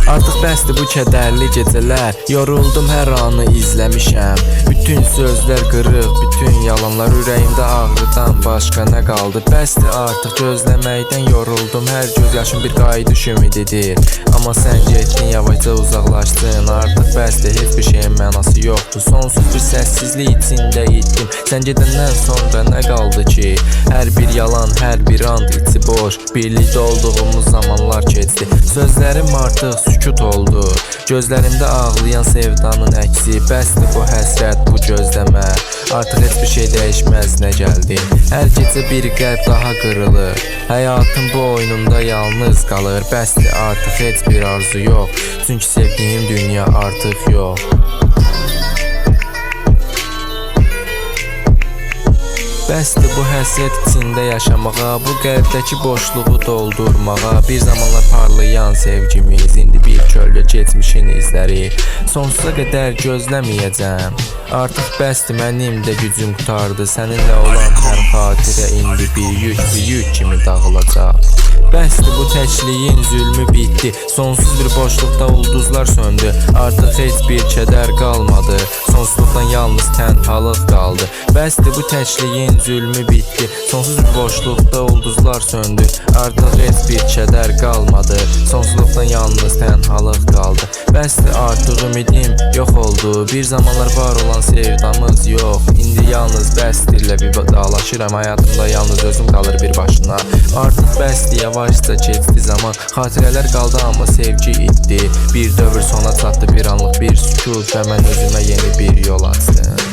Artıq bəsdir bu kədərli gecələr, yoruldum hər anı izləmişəm. Bütün sözlər qırıq, bütün yalanlar ürəyimdə ağrıdan başqa nə qaldı? Bəsdir artıq gözləməkdən yoruldum, hər göz yaşım bir qayıdış ümididir. Amma sən getdin, yavaşca uzaqlaşdın, artıq bəsdir, heç bir şeyin mənası yoxdur. Sonsuz bir səssizlik içində itdim, sən gedəndən sonra nə qaldı ki? Hər bir yalan, hər bir and içi boş, birlikdə olduğumuz zamanlar keçdi. Sözlərim artıq sükut oldu, gözlərimdə ağlayan sevdanın əksi. Bəsdir bu həsrət, bu gözləmə, artıq heç bir şey dəyişməz nə gəldi. Hər gecə bir qəlb daha qırılır, həyatım bu oyununda yalnız qalır. Bəsdir artıq heç bir arzu yox, çünki sevdiyim dünya artıq yox. Bəsdir bu həsrət içində yaşamağa, bu qəlbdəki boşluğu doldurmağa. Bir zamanlar parlayan sevgimiz, indi bir kölgə keçmişin izləri. Sonsuza qədər gözləməyəcəm, artıq bəsdir, mənim də gücüm qutardı. Səninlə olan hər xatirə indi bir yük kimi dağılacaq. Bəsdir bu təkliyin zülmü bitdi, sonsuz bir boşluqda ulduzlar söndü. Artıq heç bir kədər qalmadı, sonsuzluqdan yalnız tənhalıq qaldı. Bəsdir bu təkliyin zülmü bitdi, sonsuz bir boşluqda ulduzlar söndü. Artıq heç bir kədər qalmadı, sonsuzluqdan yalnız tənhalıq qaldı. Bəsdir artıq ümidim yox oldu, bir zamanlar var olan sevdamız yox. İndi yalnız bəsdirlə bir dağlaşıram, həyatımda yalnız özüm qalır bir başına. Artıq bəsdir, yavaşca keçdi zaman, xatirələr qaldı amma sevgi itdi. Bir dövr sona çatdı, bir anlıq bir sükut və mən özümə yeni bir yol açdım.